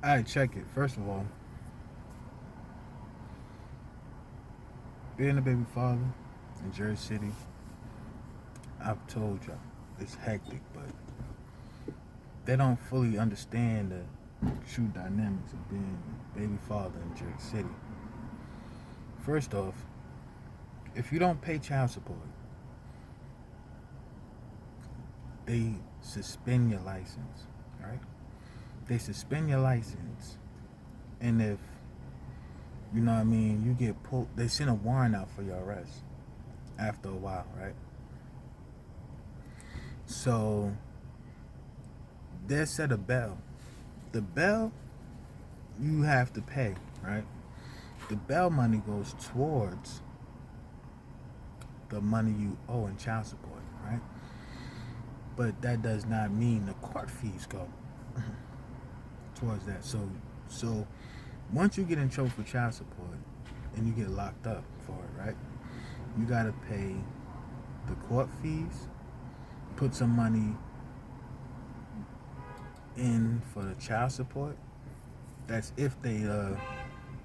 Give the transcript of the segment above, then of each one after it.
I check it. First of all, being a baby father in Jersey City, I've told y'all it's hectic, but they don't fully understand the true dynamics of being a baby father in Jersey City. First off, if you don't pay child support, they suspend your license, right? They suspend your license, and if you know what I mean, you get pulled. They send a warrant out for your arrest after a while, right? So they set a bell. The bell you have to pay, right? The bail money goes towards the money you owe in child support, right? But that does not mean the court fees go towards that. So once you get in trouble for child support and you get locked up for it, right? You gotta pay the court fees, put some money in for the child support. That's if they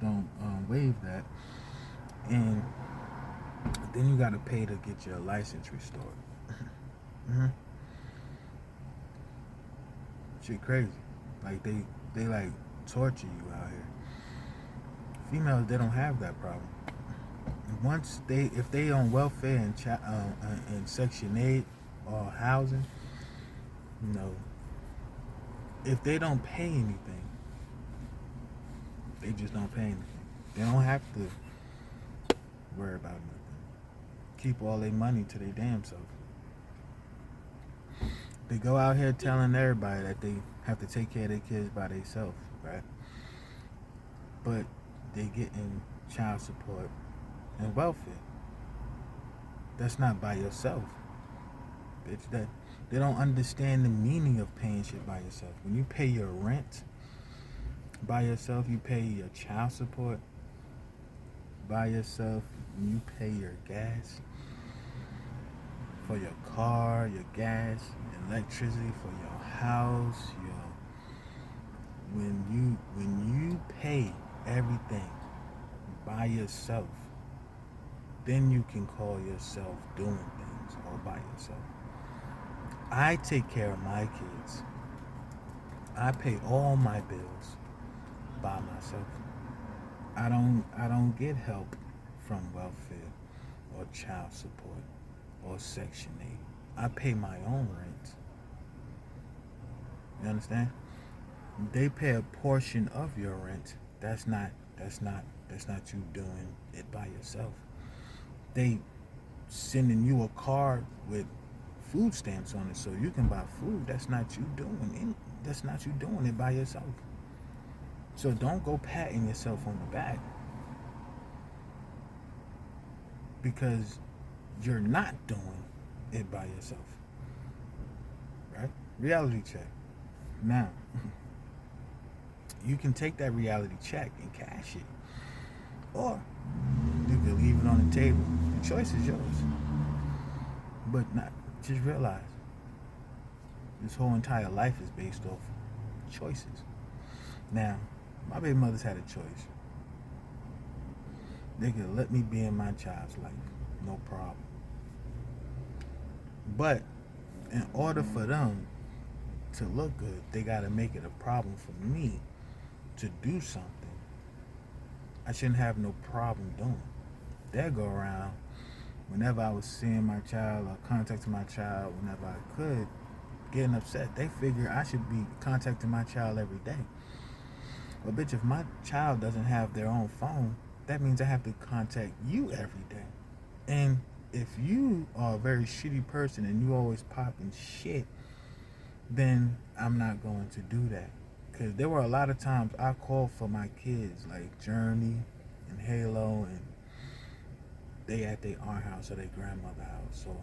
don't waive that, and then you gotta pay to get your license restored. Mm-hmm. Shit crazy. Like they like torture you out here. Females, they don't have that problem. Once they if they on welfare and Section 8 or housing, you know, if they don't pay anything, they just don't pay anything. They don't have to worry about nothing. Keep all their money to their damn self. They go out here telling everybody that they have to take care of their kids by themselves, right? But they get in child support and welfare. That's not by yourself, bitch. That they don't understand the meaning of paying shit by yourself. When you pay your rent by yourself, you pay your child support by yourself, when you pay your gas for your car, your gas, electricity for your house, your when you pay everything by yourself, then you can call yourself doing things all by yourself. I take care of my kids. I pay all my bills by myself. I don't get help from welfare or child support or Section 8. I pay my own rent. You understand? They pay a portion of your rent. That's not you doing it by yourself. They sending you a card with food stamps on it so you can buy food. That's not you doing it. That's not you doing it by yourself. So don't go patting yourself on the back because you're not doing it by yourself. Right? Reality check. Now, you can take that reality check and cash it. Or you can leave it on the table. The choice is yours. But not just realize this whole entire life is based off choices. Now, my baby mothers had a choice. They could let me be in my child's life, no problem. But in order for them to look good, they gotta make it a problem for me to do something I shouldn't have no problem doing. They'll go around whenever I was seeing my child or contacting my child whenever I could, getting upset. They figure I should be contacting my child every day. But bitch, if my child doesn't have their own phone, that means I have to contact you every day. And if you are a very shitty person and you always popping shit, then I'm not going to do that. Because there were a lot of times I called for my kids, like Journey and Halo, and they at their aunt house or their grandmother house. So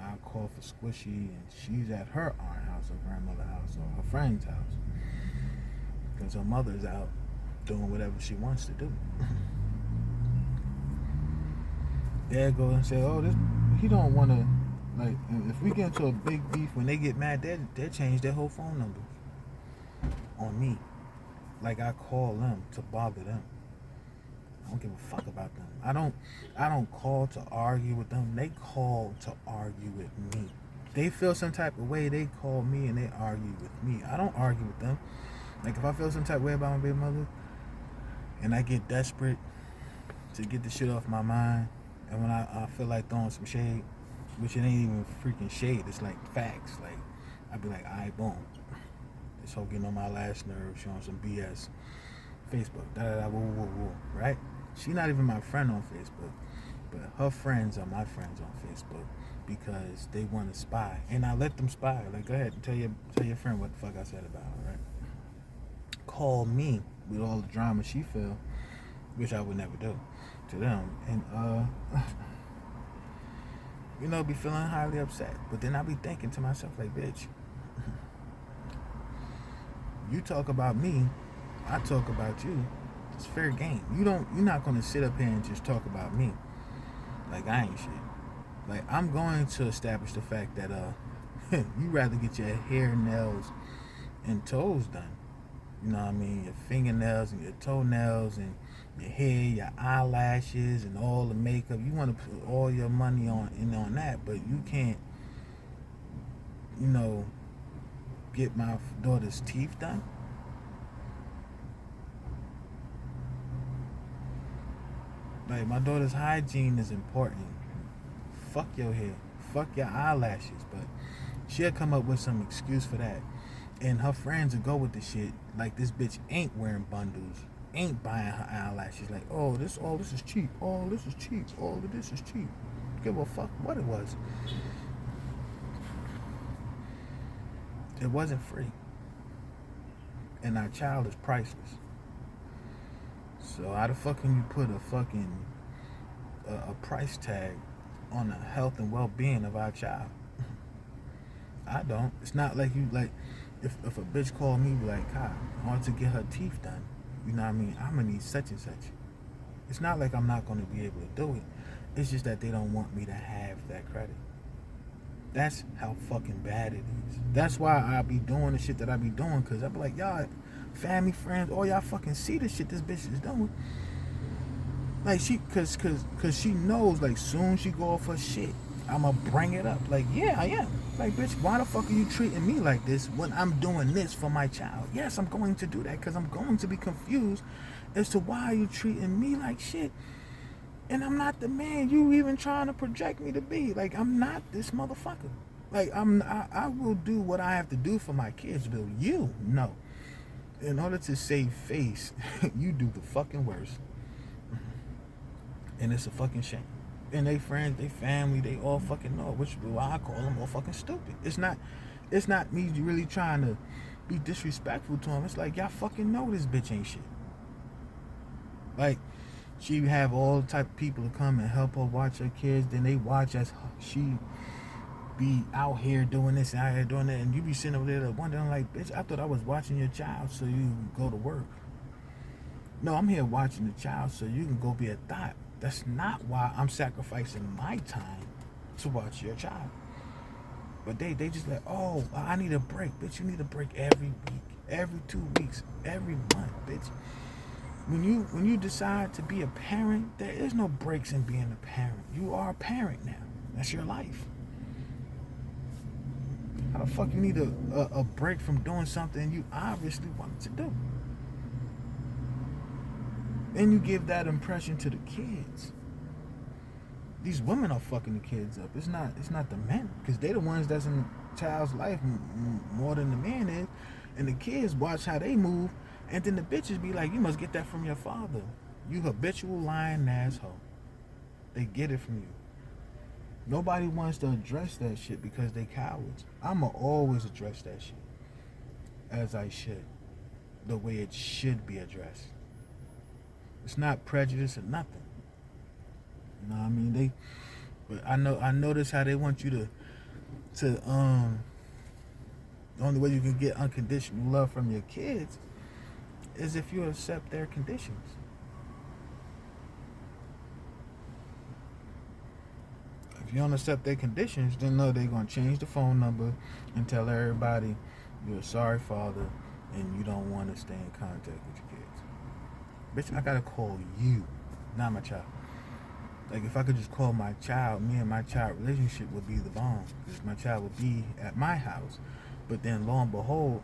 I'll call for Squishy, and she's at her aunt house or grandmother house or her friend's house. Because her mother's out doing whatever she wants to do. Dad goes and say, oh, this he don't want to, like, if we get into a big beef, when they get mad, they change their whole phone number on me. like I call them to bother them. I don't give a fuck about them. I don't call to argue with them. They call to argue with me. They feel some type of way, they call me and they argue with me. I don't argue with them. Like if I feel some type of way about my baby mother and I get desperate to get the shit off my mind, and when I feel like throwing some shade, which it ain't even freaking shade, it's like facts. Like I'd be like, alright, boom. This whole getting on my last nerve, showing some BS. Facebook, da da da, woo woo woo, right? She not even my friend on Facebook, but her friends are my friends on Facebook because they want to spy, and I let them spy. Like, go ahead and tell your friend what the fuck I said about her, right? Call me with all the drama she feel, which I would never do to them, and be feeling highly upset. But then I be thinking to myself, like, bitch, you talk about me, I talk about you. It's fair game. You're not gonna sit up here and just talk about me like I ain't shit. Like I'm going to establish the fact that you rather get your hair, nails, and toes done. You know what I mean? Your fingernails and your toenails and your hair, your eyelashes, and all the makeup. You want to put all your money on that, but you can't, get my daughter's teeth done. Like my daughter's hygiene is important. Fuck your hair, fuck your eyelashes, but she'll come up with some excuse for that. And her friends will go with the shit like this bitch ain't wearing bundles, ain't buying her eyelashes. Like, oh, this is cheap. Oh, this is cheap. All of this is cheap. Give a fuck what it was. It wasn't free. And our child is priceless. So how the fuck can you put a price tag on the health and well-being of our child? I don't. It's not like you like if a bitch called me be like, God, I want to get her teeth done. You know what I mean? I'm gonna need such and such. It's not like I'm not gonna be able to do it. It's just that they don't want me to have that credit. That's how fucking bad it is. That's why I be doing the shit that I be doing, because I be like, y'all, family, friends, all y'all fucking see the shit this bitch is doing. Like cause she knows, like, soon she go off her shit, I'ma bring it up. Like, yeah, I am. Like, bitch, why the fuck are you treating me like this when I'm doing this for my child? Yes, I'm going to do that because I'm going to be confused as to why you treating me like shit. And I'm not the man you even trying to project me to be. Like, I'm not this motherfucker. Like, I will do what I have to do for my kids, but you, no. In order to save face, you do the fucking worst. And it's a fucking shame. And they friends, they family, they all fucking know, which why I call them all fucking stupid. It's not me really trying to be disrespectful to them. It's like, y'all fucking know this bitch ain't shit. Like, she have all the type of people to come and help her watch her kids. Then they watch as she be out here doing this and out here doing that. And you be sitting over there wondering, like, bitch, I thought I was watching your child so you can go to work. No, I'm here watching the child so you can go be a thought. That's not why I'm sacrificing my time to watch your child. But they just like, oh, I need a break. Bitch, you need a break every week, every 2 weeks, every month, bitch. When you decide to be a parent, there is no breaks in being a parent. You are a parent now. That's your life. How the fuck you need a break from doing something you obviously wanted to do? And you give that impression to the kids. These women are fucking the kids up. It's not the men, because they're the ones that's in the child's life more than the man is. And the kids watch how they move, and then the bitches be like, you must get that from your father. You habitual lying asshole. They get it from you. Nobody wants to address that shit because they cowards. I'ma always address that shit as I should, the way it should be addressed. It's not prejudice or nothing. You know what I mean? But I notice how they want you to the only way you can get unconditional love from your kids is if you accept their conditions. If you don't accept their conditions, then no, they're gonna change the phone number and tell everybody you're a sorry father, and you don't want to stay in contact with your kids. Bitch, I gotta call you, not my child. Like, if I could just call my child, me and my child relationship would be the bomb. Because my child would be at my house. But then, lo and behold,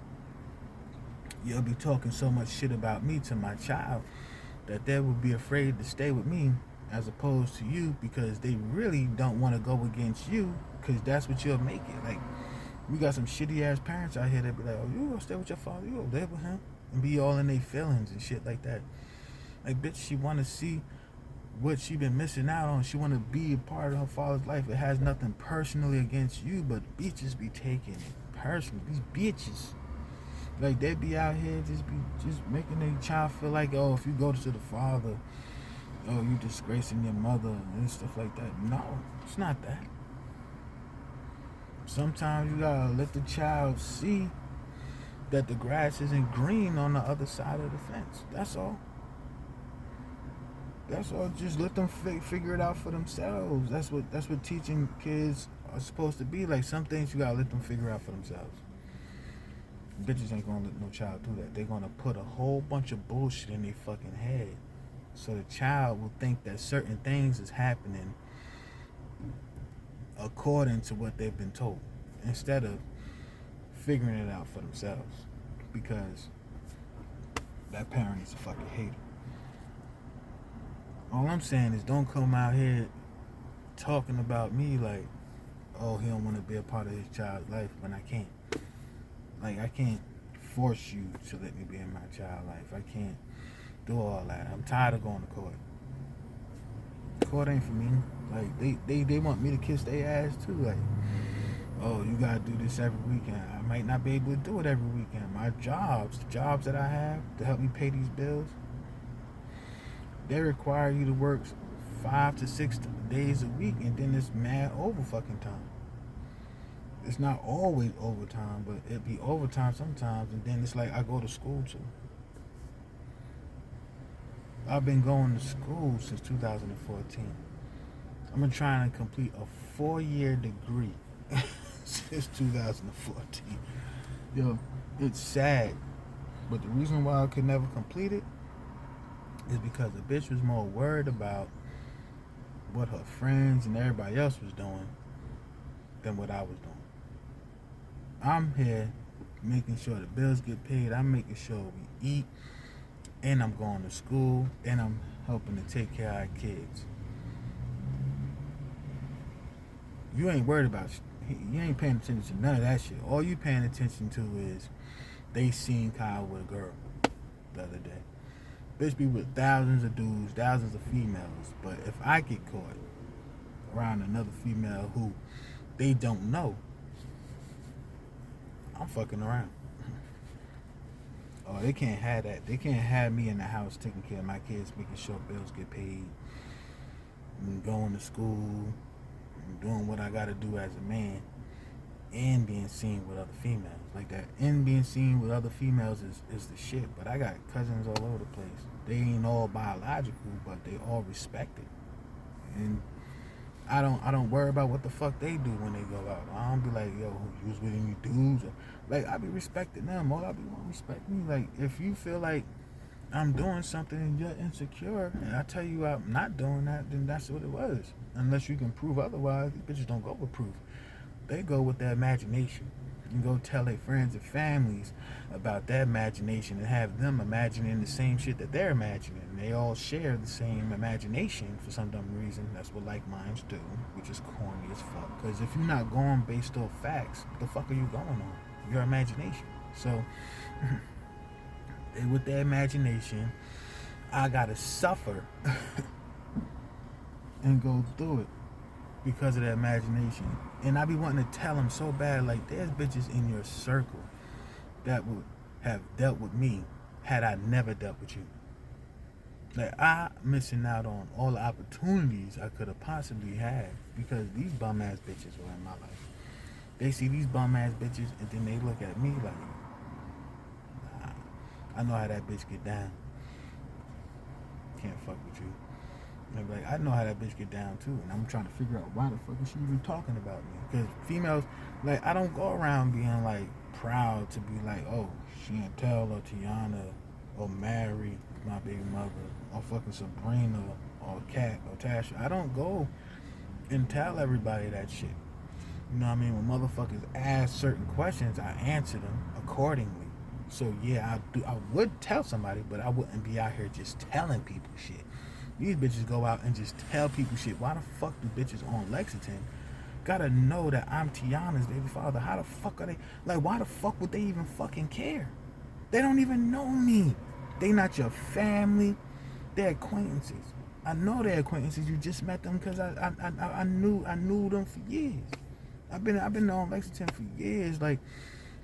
you'll be talking so much shit about me to my child that they would be afraid to stay with me as opposed to you, because they really don't want to go against you, because that's what you'll make it. Like, we got some shitty ass parents out here that be like, oh, you gonna stay with your father, you gonna live with him, and be all in their feelings and shit like that. Like, bitch, she want to see what she been missing out on. She want to be a part of her father's life. It has nothing personally against you, but bitches be taking it personal. These bitches, like, they be out here just making their child feel like, oh, if you go to the father, oh, you disgracing your mother and stuff like that. No, it's not that. Sometimes you gotta let the child see that the grass isn't green on the other side of the fence. That's all. That's all. Just let them figure it out for themselves. That's what teaching kids are supposed to be. Like, some things you gotta let them figure out for themselves. Bitches ain't gonna let no child do that. They're gonna put a whole bunch of bullshit in their fucking head, so the child will think that certain things is happening according to what they've been told, instead of figuring it out for themselves. Because that parent is a fucking hater. All I'm saying is, don't come out here talking about me like, oh, he don't want to be a part of his child's life when I can't. Like, I can't force you to let me be in my child's life. I can't do all that. I'm tired of going to court. Court ain't for me. Like, they want me to kiss their ass too. Like, oh, you gotta do this every weekend. I might not be able to do it every weekend. My jobs, the jobs that I have to help me pay these bills, they require you to work 5 to 6 days a week, and then it's mad over fucking time. It's not always overtime, but it be overtime sometimes, and then it's like I go to school too. I've been going to school since 2014. I've been trying to complete a 4-year degree since 2014. Yo, it's sad, but the reason why I could never complete it is because the bitch was more worried about what her friends and everybody else was doing than what I was doing. I'm here making sure the bills get paid. I'm making sure we eat, and I'm going to school, and I'm helping to take care of our kids. You ain't worried about you ain't paying attention to none of that shit. All you paying attention to is they seen Kyle with a girl the other day. Bitch be with thousands of dudes, thousands of females. But if I get caught around another female who they don't know, I'm fucking around. Oh, they can't have that. They can't have me in the house taking care of my kids, making sure bills get paid, and going to school, and doing what I gotta do as a man, and being seen with other females. Like, that and being seen with other females is the shit. But I got cousins all over the place. They ain't all biological, but they all respected. And I don't worry about what the fuck they do when they go out. I don't be like, yo, you was with any dudes? Like, I be respecting them. All I be want to respect me. Like, if you feel like I'm doing something and you're insecure, and I tell you I'm not doing that, then that's what it was. Unless you can prove otherwise, these bitches don't go with proof. They go with their imagination. You go tell their friends and families about their imagination and have them imagining the same shit that they're imagining. They all share the same imagination for some dumb reason. That's what like minds do, which is corny as fuck. Because if you're not going based off facts, what the fuck are you going on? Your imagination. So, with their imagination, I gotta suffer and go through it because of their imagination. And I be wanting to tell them so bad, like, there's bitches in your circle that would have dealt with me had I never dealt with you. Like, I'm missing out on all the opportunities I could have possibly had because these bum ass bitches were in my life. They see these bum ass bitches and then they look at me like, nah, I know how that bitch get down. Can't fuck with you. And be like, I know how that bitch get down too, and I'm trying to figure out why the fuck is she even talking about me? Because females, like, I don't go around being like proud to be like, oh, Chantel or Tiana or Mary, my baby mother, or fucking Sabrina or Kat or Tasha. I don't go and tell everybody that shit. You know what I mean? When motherfuckers ask certain questions, I answer them accordingly. So yeah, I would tell somebody, but I wouldn't be out here just telling people shit. These bitches go out and just tell people shit. Why the fuck do bitches on Lexington gotta know that I'm Tiana's baby father? How the fuck are they? Like, why the fuck would they even fucking care? They don't even know me. They not your family. They're acquaintances. I know they're acquaintances. You just met them because I knew them for years. I've been on Lexington for years. Like,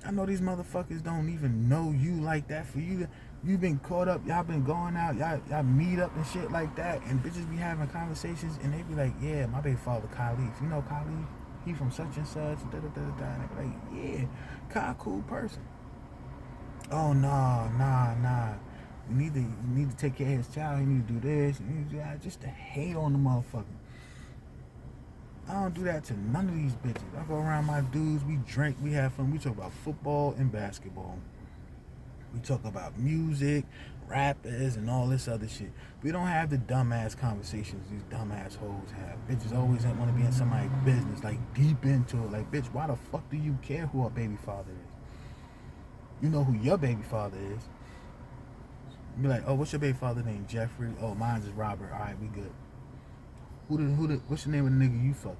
I know these motherfuckers don't even know you like that. For you, you've been caught up. Y'all been going out. Y'all meet up and shit like that. And bitches be having conversations, and they be like, "Yeah, my baby father Khalif. You know Khalif? He from such and such." Da da da da. And they be like, "Yeah, Kyle, cool person." Oh nah. You need to take care of his child. You need to do this. You need to do that. Just to hate on the motherfucker. I don't do that to none of these bitches. I go around my dudes, we drink, we have fun. We talk about football and basketball. We talk about music, rappers, and all this other shit. We don't have the dumbass conversations these dumbass hoes have. Bitches always want to be in somebody's business, like deep into it. Like, bitch, why the fuck do you care who a baby father is? You know who your baby father is. Be like, oh, what's your baby father name? Jeffrey. Oh, mine's is Robert. All right, we good. What's the name of the nigga you fucking?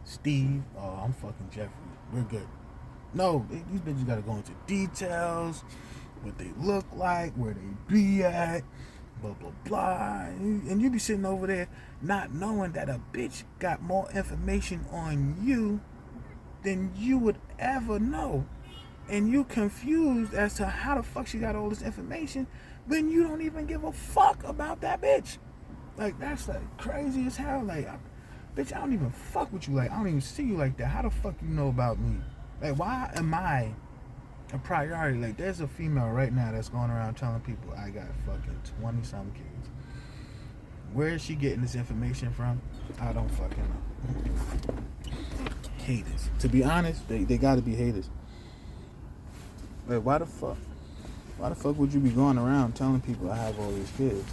Steve. Oh, I'm fucking Jeffrey. We're good. No, these bitches gotta go into details, what they look like, where they be at, blah blah blah. And you be sitting over there not knowing that a bitch got more information on you than you would ever know. And you confused as to how the fuck she got all this information when you don't even give a fuck about that bitch. Like, that's like crazy as hell. Like, bitch, I don't even fuck with you. Like, I don't even see you like that. How the fuck you know about me? Like, why am I a priority? Like, there's a female right now that's going around telling people I got fucking 20-something kids. Where is she getting this information from? I don't fucking know. Haters. To be honest, they gotta be haters. Like, why the fuck would you be going around telling people I have all these kids?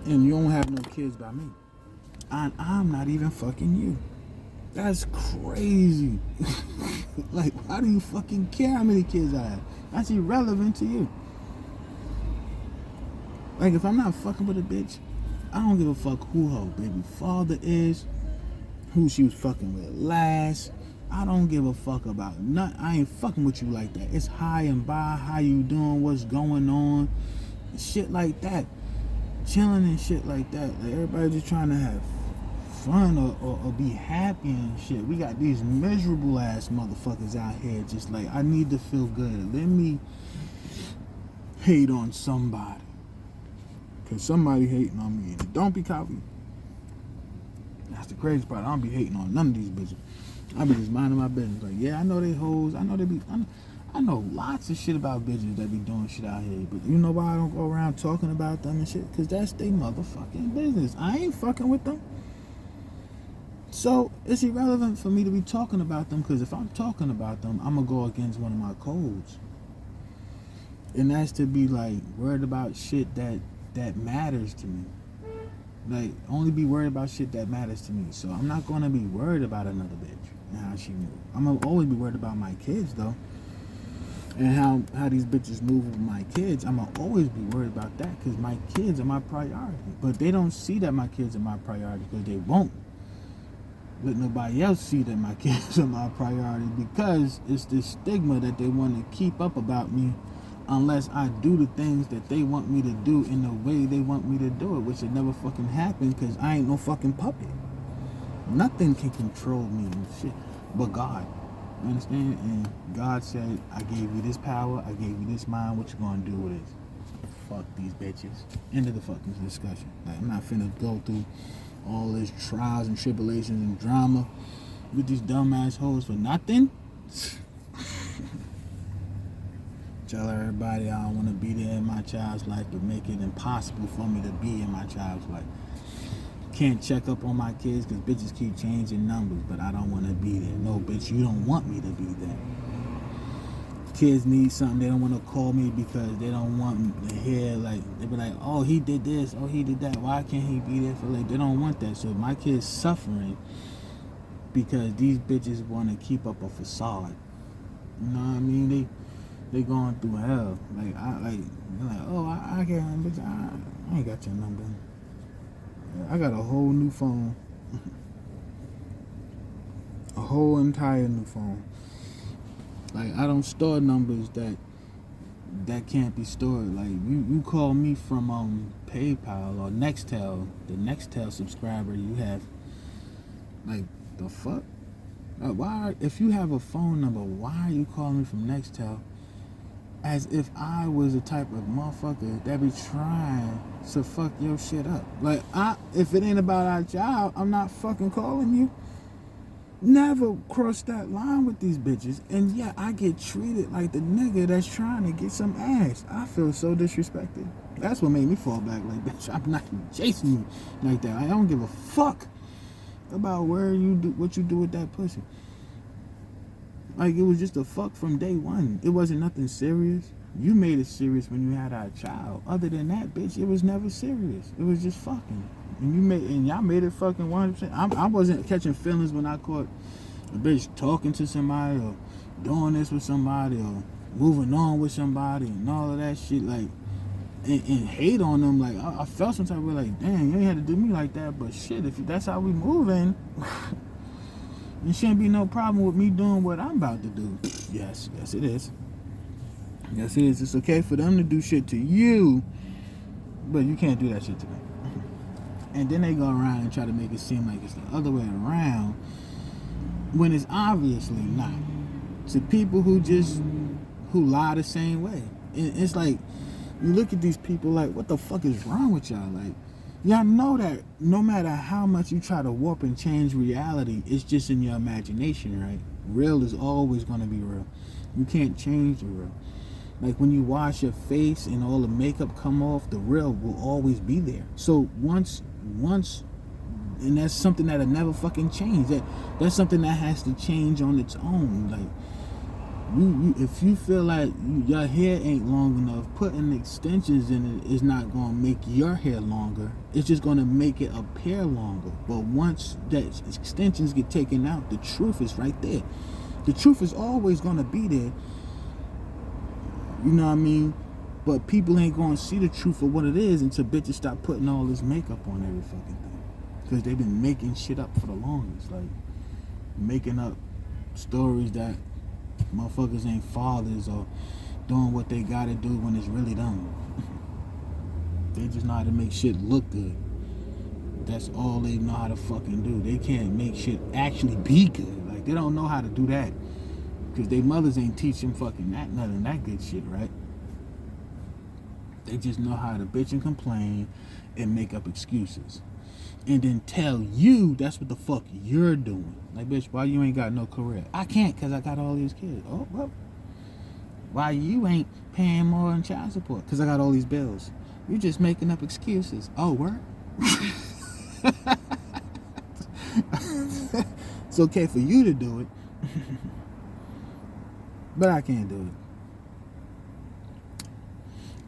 And you don't have no kids by me. I'm not even fucking you. That's crazy. Like, why do you fucking care how many kids I have? That's irrelevant to you. Like, if I'm not fucking with a bitch, I don't give a fuck who her baby father is, who she was fucking with last. I don't give a fuck about nothing. I ain't fucking with you like that. It's hi and bye, how you doing, what's going on, shit like that. Chilling and shit like that. Like, everybody just trying to have fun or be happy and shit. We got these miserable ass motherfuckers out here just like, I need to feel good. Let me hate on somebody. Cause somebody hating on me. And don't be cocky. That's the crazy part. I don't be hating on none of these bitches. I be just minding my business. Like, yeah, I know they hoes. I know lots of shit about bitches that be doing shit out here. But you know why I don't go around talking about them and shit? Because that's their motherfucking business. I ain't fucking with them. So it's irrelevant for me to be talking about them, because if I'm talking about them, I'm going to go against one of my codes. And that's to be like worried about shit that matters to me. Like, only be worried about shit that matters to me. So I'm not going to be worried about another bitch and how she move. I'm going to always be worried about my kids, though. And how these bitches move with my kids. I'm going to always be worried about that, because my kids are my priority. But they don't see that my kids are my priority, because they won't let nobody else see that my kids are my priority, because it's this stigma that they want to keep up about me unless I do the things that they want me to do in the way they want me to do it, which will never fucking happen, because I ain't no fucking puppet. Nothing can control me and shit but God. You understand? And God said, I gave you this power, I gave you this mind, what you gonna do with it? Fuck these bitches. End of the fucking discussion. Like, I'm not finna go through all this trials and tribulations and drama with these dumbass hoes for nothing. Tell everybody I don't want to be there in my child's life, but make it impossible for me to be in my child's life. can't check up on my kids because bitches keep changing numbers, but I don't want to be there. No, bitch, you don't want me to be there. Kids need something, they don't want to call me because they don't want to hear, like, they be like, oh, he did this, oh, he did that, why can't he be there for, like, they don't want that. So my kids suffering because these bitches want to keep up a facade. You know what I mean? They going through hell. Like, they're like, oh, I can't, bitch, I ain't got your number. I got a whole new phone. A whole entire new phone. Like, I don't store numbers that can't be stored. Like, you call me from PayPal or Nextel, the Nextel subscriber you have. Like, the fuck? Why, if you have a phone number, why are you calling me from Nextel? As if I was the type of motherfucker that be trying to fuck your shit up. Like, if it ain't about our job, I'm not fucking calling you. Never cross that line with these bitches. And yeah, I get treated like the nigga that's trying to get some ass. I feel so disrespected. That's what made me fall back. Like, bitch, I'm not chasing you like that. I don't give a fuck about where you do, what you do with that pussy. Like, it was just a fuck from day one. It wasn't nothing serious. You made it serious when you had our child. Other than that, bitch, it was never serious. It was just fucking. And y'all made it fucking 100%. I wasn't catching feelings when I caught a bitch talking to somebody or doing this with somebody or moving on with somebody and all of that shit. Like, and hate on them. Like, I felt some type of way, like, damn, you ain't had to do me like that. But shit, if that's how we moving, there shouldn't be no problem with me doing what I'm about to do. Yes it is. Yes it is. It's okay for them to do shit to you, but you can't do that shit to me. And then they go around and try to make it seem like it's the other way around when it's obviously not. To people who lie the same way. And it's like, you look at these people like, what the fuck is wrong with y'all? Like, y'all know that no matter how much you try to warp and change reality, it's just in your imagination, right? Real is always going to be real. You can't change the real. Like, when you wash your face and all the makeup come off, the real will always be there. So once, and that's something that'll never fucking change. That's something that has to change on its own. Like, you if you feel like your hair ain't long enough, putting extensions in it is not going to make your hair longer. It's just going to make it appear longer. But once that extensions get taken out, the truth is right there. The truth is always going to be there. You know what I mean? But people ain't going to see the truth of what it is until bitches stop putting all this makeup on every fucking thing. Because they've been making shit up for the longest. Like, making up stories that motherfuckers ain't fathers or doing what they gotta do when it's really them. They just know how to make shit look good. That's all they know how to fucking do. They can't make shit actually be good. Like, they don't know how to do that. Because their mothers ain't teach them fucking none of that good shit, right? They just know how to bitch and complain and make up excuses. And then tell you that's what the fuck you're doing. Like, bitch, why you ain't got no career? I can't because I got all these kids. Oh, well. Why you ain't paying more in child support? Because I got all these bills. You just making up excuses. Oh, word? It's okay for you to do it. But I can't do it.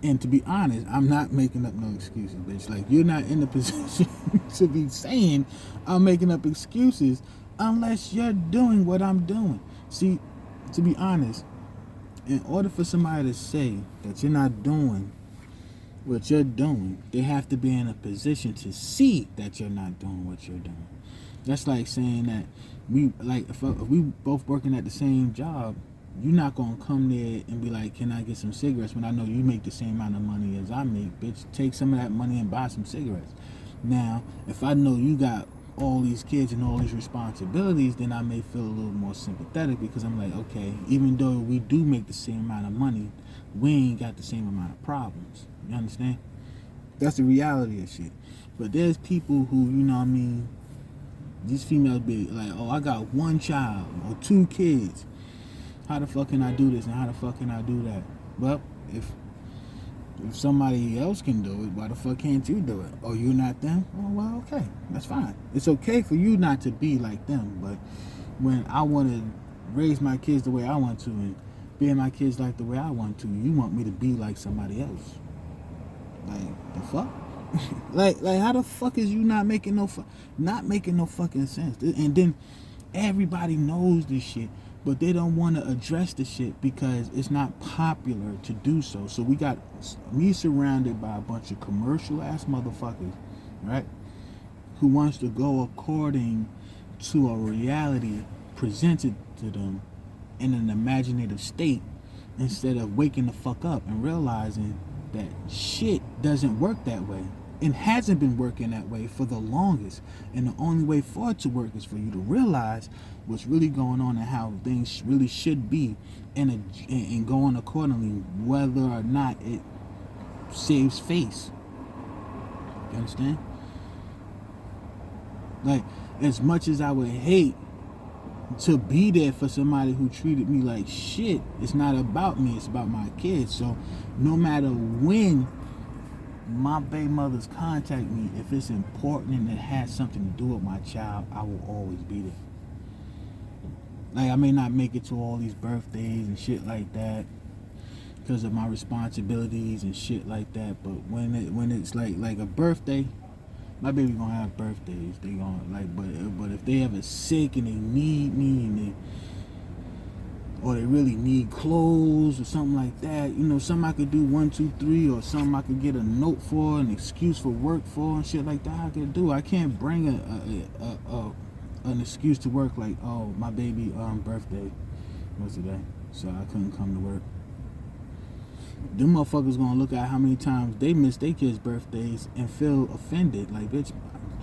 And to be honest, I'm not making up no excuses, bitch. Like, you're not in the position to be saying I'm making up excuses unless you're doing what I'm doing. See, to be honest, in order for somebody to say that you're not doing what you're doing, they have to be in a position to see that you're not doing what you're doing. That's like saying that if we both working at the same job, you're not gonna come there and be like, can I get some cigarettes, when I know you make the same amount of money as I make. Bitch, take some of that money and buy some cigarettes. Now, if I know you got all these kids and all these responsibilities, then I may feel a little more sympathetic, because I'm like, okay, even though we do make the same amount of money, we ain't got the same amount of problems. You understand? That's the reality of shit. But there's people who, you know what I mean, these females be like, oh, I got one child or 2 kids. How the fuck can I do this and how the fuck can I do that? Well, If somebody else can do it, why the fuck can't you do it? Oh, you're not them? Oh, well, okay. That's fine. It's okay for you not to be like them, but when I want to raise my kids the way I want to and being my kids like the way I want to, you want me to be like somebody else. Like, the fuck? like how the fuck is you not making no fucking sense? And then everybody knows this shit, but they don't want to address the shit because it's not popular to do so. So we got me surrounded by a bunch of commercial ass motherfuckers, right? Who wants to go according to a reality presented to them in an imaginative state instead of waking the fuck up and realizing that shit doesn't work that way. It hasn't been working that way for the longest. And the only way for it to work is for you to realize what's really going on and how things really should be and going accordingly, whether or not it saves face. You understand? Like, as much as I would hate to be there for somebody who treated me like shit, it's not about me, it's about my kids. So no matter when my baby mothers contact me, if it's important and it has something to do with my child, I will always be there. Like, I may not make it to all these birthdays and shit like that because of my responsibilities and shit like that, but when it's like a birthday, my baby gonna have birthdays. They gonna but if they ever sick and they need me and or they really need clothes or something like that, you know, something I could do 1, 2, 3, or something I could get a note for, an excuse for work for, and shit like that. I could do. I can't bring an excuse to work like, oh, my baby birthday was today, so I couldn't come to work. Them motherfuckers gonna look at how many times they miss their kids' birthdays and feel offended. Like, bitch,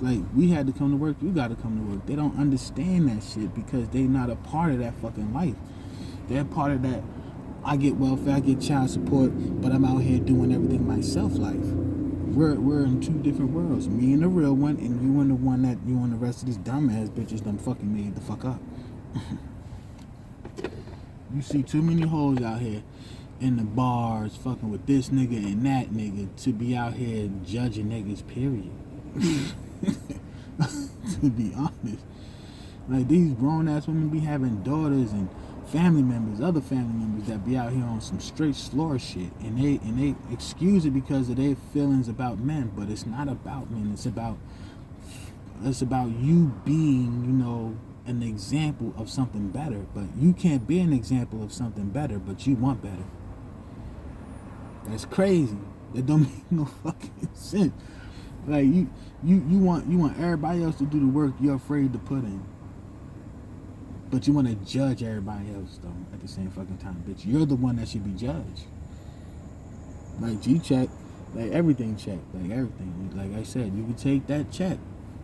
like, we had to come to work, you gotta come to work. They don't understand that shit because they not a part of that fucking life. They're part of that, I get welfare, I get child support, but I'm out here doing everything myself life. We're in two different worlds. Me and the real one, and you and the one that you and the rest of these dumbass bitches done fucking made the fuck up. You see too many hoes out here in the bars fucking with this nigga and that nigga to be out here judging niggas, period. To be honest. Like, these grown ass women be having daughters and family members, other family members that be out here on some straight slur shit, and they excuse it because of their feelings about men, but it's not about men. It's about you being, you know, an example of something better. But you can't be an example of something better, but you want better. That's crazy. That don't make no fucking sense. Like, you want everybody else to do the work you're afraid to put in. But you want to judge everybody else, though, at the same fucking time. Bitch, you're the one that should be judged. Like, G-check, like, everything check, like, everything. Like I said, you can take that check,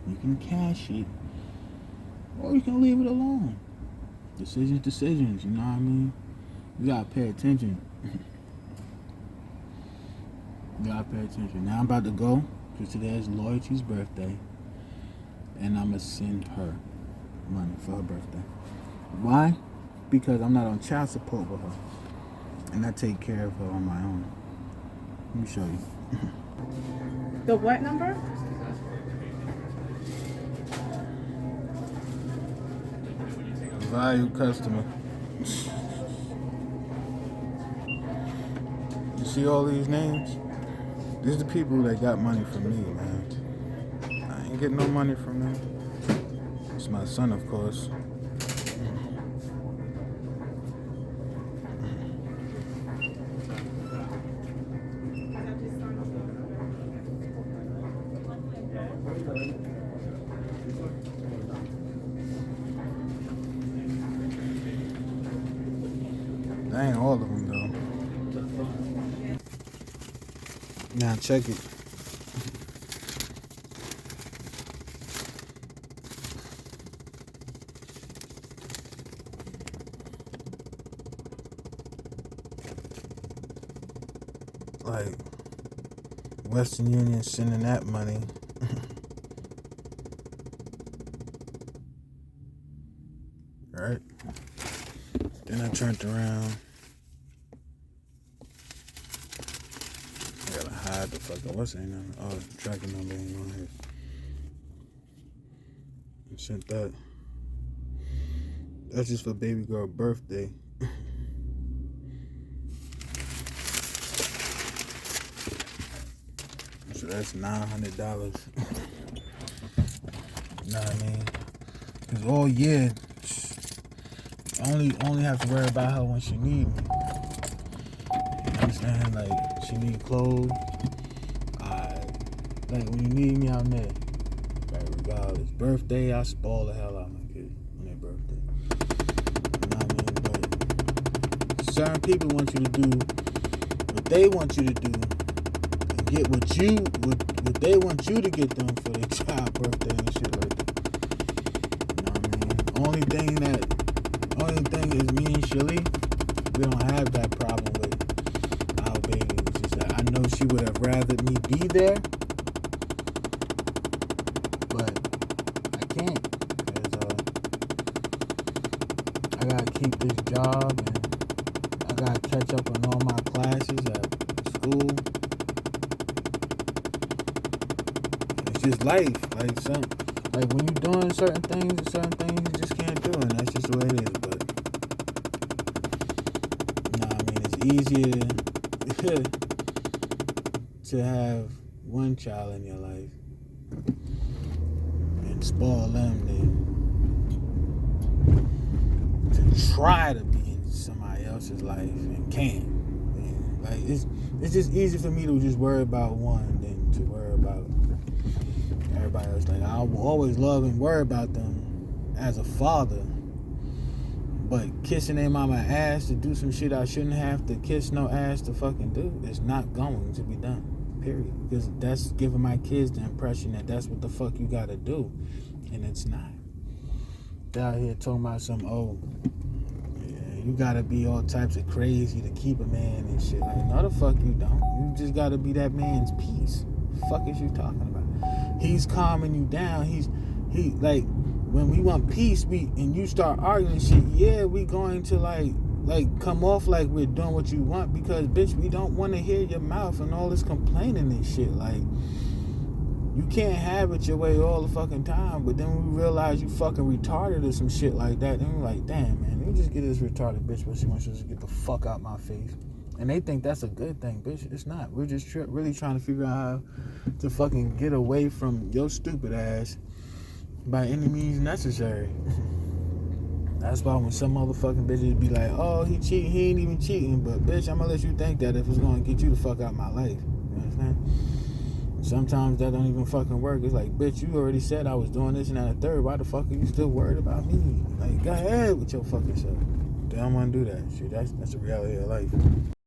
you can cash it, or you can leave it alone. Decisions, you know what I mean? You gotta pay attention. You gotta pay attention. Now I'm about to go, because today is Loyalty's birthday, and I'm gonna send her money for her birthday. Why? Because I'm not on child support with her, and I take care of her on my own. Let me show you. The what number? Value customer. You see all these names? These are the people that got money from me, man. I ain't getting no money from them. It's my son, of course. That ain't all of them, though. Now, check it. Like, Western Union sending that money. Right? Then I turned around Nah, the fuck I was saying that. Oh, tracking number ain't on here. I sent that. That's just for baby girl birthday. So that's $900. You know what I mean? Cause all year, only have to worry about her when she need me. You understand? Like she need clothes. Like when you need me, I'm there. Like regardless. Birthday, I spoil the hell out of my kids on their birthday. You know what I mean? But certain people want you to do what they want you to do and get what they want you to get them for their child birthday and shit like that. You know what I mean? Only thing is me and Shelly, we don't have that problem with our baby. It's just that I know she would have rather me be there, but I can't because I gotta keep this job and I gotta catch up on all my classes at school. It's just life. Like when you're doing certain things you just can't do, and that's just the way it is. But I mean, it's easier to have one child in your life and spoil them than to try to be in somebody else's life and can't. And like it's just easy for me to just worry about one than to worry about everybody else. Like I will always love and worry about them as a father, but kissing their mama ass to do some shit I shouldn't have to kiss no ass to fucking do is not going to be done. Period. Because that's giving my kids the impression that that's what the fuck you gotta do, and it's not. They're out here talking about some you gotta be all types of crazy to keep a man and shit. Like, no, the fuck you don't. You just gotta be that man's peace. The fuck is you talking about? He's calming you down. He like when we want peace, and you start arguing shit. Yeah, we going to like come off like we're doing what you want because bitch, we don't want to hear your mouth and all this complaining and shit. Like you can't have it your way all the fucking time. But then when we realize you fucking retarded or some shit like that, then we're like, damn man, let me just get this retarded bitch, but she wants us to get the fuck out my face. And they think that's a good thing, bitch. It's not. We're just really trying to figure out how to fucking get away from your stupid ass by any means necessary. That's why when some motherfucking bitches be like, oh, he cheating, he ain't even cheating. But bitch, I'm gonna let you think that if it's gonna get you the fuck out my life. You understand? Sometimes that don't even fucking work. It's like, bitch, you already said I was doing this and that and third. Why the fuck are you still worried about me? Like, go ahead with your fucking self. They don't want to do that shit. That's the reality of life.